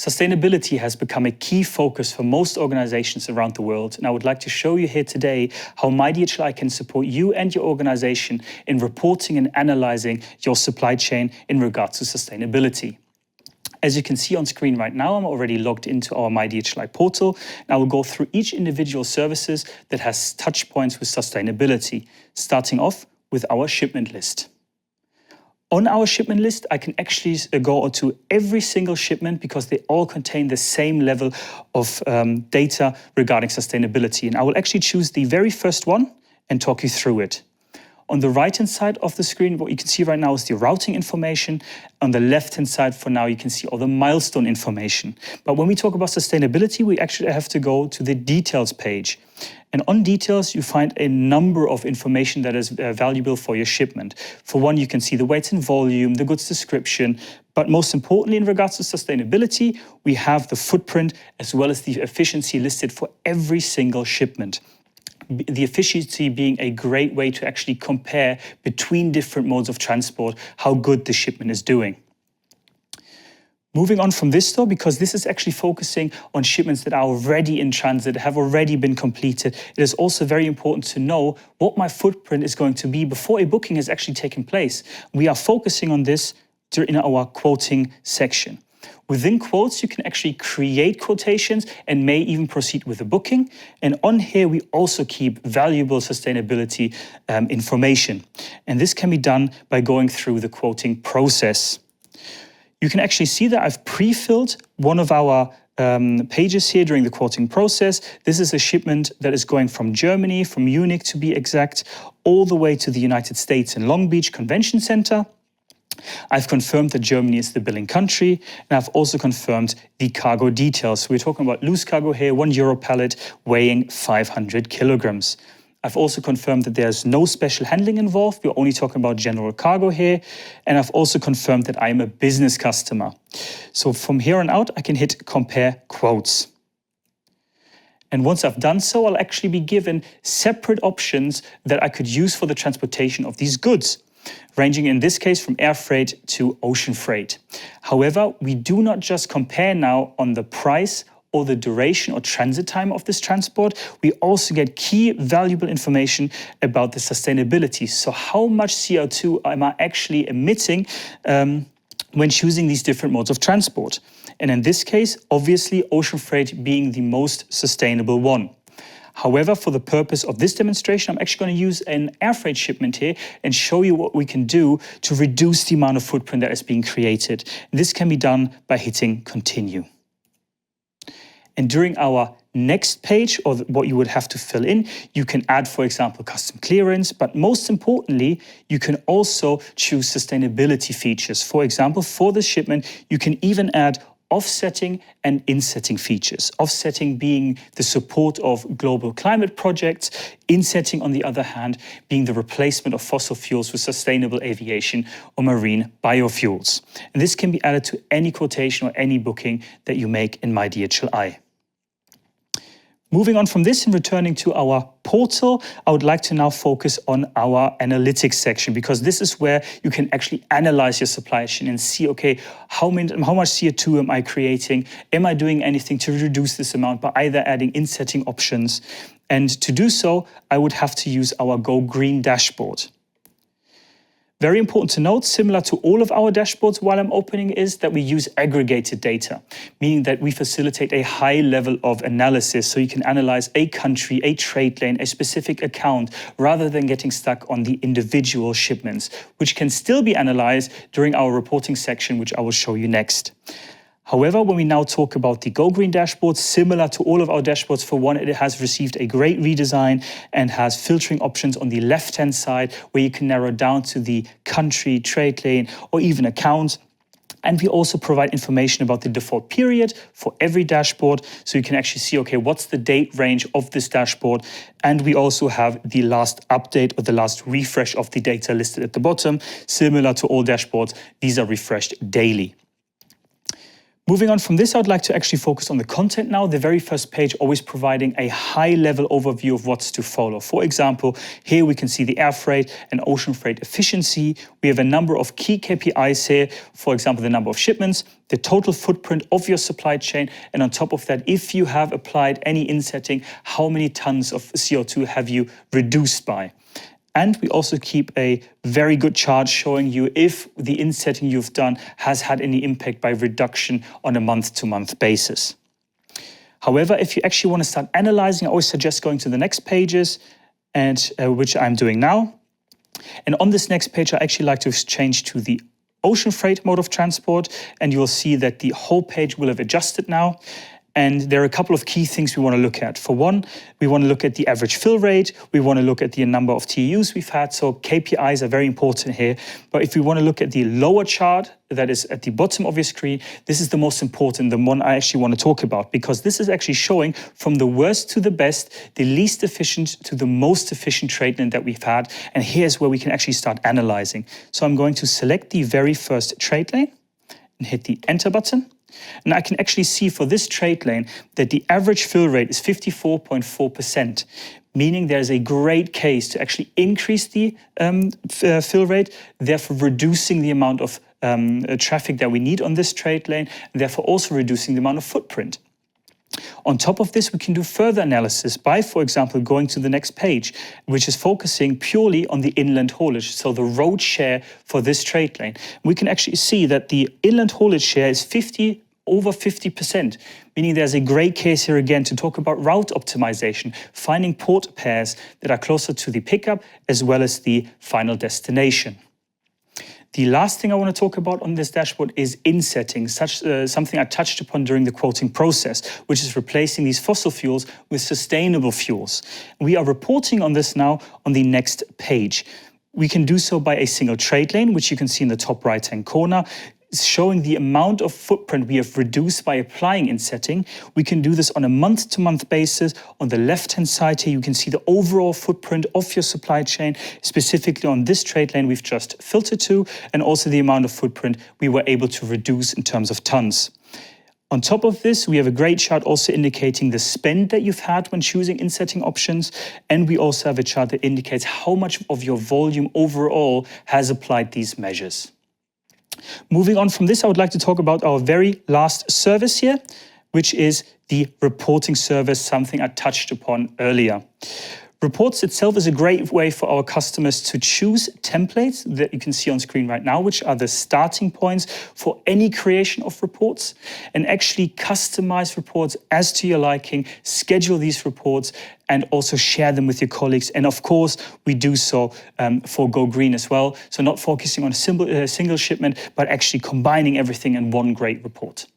Sustainability has become a key focus for most organizations around the world, and I would like to show you here today how myDHLi can support you and your organization in reporting and analyzing your supply chain in regards to sustainability. As you can see on screen right now, I'm already logged into our myDHLi portal, and I will go through each individual services that has touch points with sustainability, starting off with our shipment list. On our shipment list, I can actually go to every single shipment because they all contain the same level of data regarding sustainability. And I will actually choose the very first one and talk you through it. On the right-hand side of the screen, what you can see right now is the routing information. On the left-hand side, for now, you can see all the milestone information. But when we talk about sustainability, we actually have to go to the details page. And on details, you find a number of information that is valuable for your shipment. For one, you can see the weight and volume, the goods description, but most importantly, in regards to sustainability, we have the footprint as well as the efficiency listed for every single shipment. The efficiency being a great way to actually compare between different modes of transport, how good the shipment is doing. Moving on from this though, because this is actually focusing on shipments that are already in transit, have already been completed, it is also very important to know what my footprint is going to be before a booking has actually taken place. We are focusing on this in our quoting section. Within quotes, you can actually create quotations and may even proceed with a booking. And on here, we also keep valuable sustainability information. And this can be done by going through the quoting process. You can actually see that I've pre-filled one of our pages here during the quoting process. This is a shipment that is going from Germany, from Munich to be exact, all the way to the United States in Long Beach Convention Center. I've confirmed that Germany is the billing country, and I've also confirmed the cargo details. So we're talking about loose cargo here, €1 pallet weighing 500 kilograms. I've also confirmed that there's no special handling involved. We're only talking about general cargo here. And I've also confirmed that I'm a business customer. So from here on out, I can hit compare quotes. And once I've done so, I'll actually be given separate options that I could use for the transportation of these goods, ranging in this case from air freight to ocean freight. However, we do not just compare now on the price or the duration or transit time of this transport, we also get key valuable information about the sustainability. So how much CO2 am I actually emitting when choosing these different modes of transport? And in this case, obviously, ocean freight being the most sustainable one. However, for the purpose of this demonstration, I'm actually going to use an air freight shipment here and show you what we can do to reduce the amount of footprint that is being created. And this can be done by hitting continue. And during our next page, or what you would have to fill in, you can add, for example, custom clearance, but most importantly, you can also choose sustainability features. For example, for the shipment, you can even add offsetting and insetting features. Offsetting being the support of global climate projects, insetting on the other hand being the replacement of fossil fuels with sustainable aviation or marine biofuels. And this can be added to any quotation or any booking that you make in myDHLi. Moving on from this and returning to our portal, I would like to now focus on our analytics section, because this is where you can actually analyze your supply chain and see, okay, how much CO2 am I creating? Am I doing anything to reduce this amount by either adding insetting options? And to do so, I would have to use our GoGreen Dashboard. Very important to note, similar to all of our dashboards while I'm opening, is that we use aggregated data, meaning that we facilitate a high level of analysis so you can analyze a country, a trade lane, a specific account, rather than getting stuck on the individual shipments, which can still be analyzed during our reporting section, which I will show you next. However, when we now talk about the GoGreen Dashboard, similar to all of our dashboards, for one, it has received a great redesign and has filtering options on the left-hand side where you can narrow down to the country, trade lane, or even account. And we also provide information about the default period for every dashboard. So you can actually see, okay, what's the date range of this dashboard? And we also have the last update or the last refresh of the data listed at the bottom. Similar to all dashboards, these are refreshed daily. Moving on from this, I would like to actually focus on the content now. The very first page always providing a high-level overview of what's to follow. For example, here we can see the air freight and ocean freight efficiency. We have a number of key KPIs here. For example, the number of shipments, the total footprint of your supply chain, and on top of that, if you have applied any insetting, how many tons of CO2 have you reduced by? And we also keep a very good chart showing you if the insetting you've done has had any impact by reduction on a month-to-month basis. However, if you actually want to start analyzing, I always suggest going to the next pages, and which I'm doing now. And on this next page, I actually like to change to the ocean freight mode of transport, and you will see that the whole page will have adjusted now. And there are a couple of key things we want to look at. For one, we want to look at the average fill rate. We want to look at the number of TEUs we've had. So KPIs are very important here. But if we want to look at the lower chart that is at the bottom of your screen, this is the most important, the one I actually want to talk about, because this is actually showing from the worst to the best, the least efficient to the most efficient trade lane that we've had. And here's where we can actually start analyzing. So I'm going to select the very first trade lane and hit the enter button. And I can actually see for this trade lane that the average fill rate is 54.4%, meaning there's a great case to actually increase the fill rate, therefore reducing the amount of traffic that we need on this trade lane, and therefore also reducing the amount of footprint. On top of this, we can do further analysis by, for example, going to the next page, which is focusing purely on the inland haulage, so the road share for this trade lane. We can actually see that the inland haulage share is over 50%, meaning there's a great case here again to talk about route optimization, finding port pairs that are closer to the pickup as well as the final destination. The last thing I want to talk about on this dashboard is insetting, something I touched upon during the quoting process, which is replacing these fossil fuels with sustainable fuels. We are reporting on this now on the next page. We can do so by a single trade lane, which you can see in the top right-hand corner, showing the amount of footprint we have reduced by applying insetting. We can do this on a month-to-month basis. On the left-hand side here, you can see the overall footprint of your supply chain, specifically on this trade lane we've just filtered to, and also the amount of footprint we were able to reduce in terms of tons. On top of this, we have a great chart also indicating the spend that you've had when choosing insetting options. And we also have a chart that indicates how much of your volume overall has applied these measures. Moving on from this, I would like to talk about our very last service here, which is the reporting service, something I touched upon earlier. Reports itself is a great way for our customers to choose templates that you can see on screen right now, which are the starting points for any creation of reports, and actually customize reports as to your liking, schedule these reports, and also share them with your colleagues. And of course, we do so for GoGreen as well. So not focusing on a single shipment, but actually combining everything in one great report.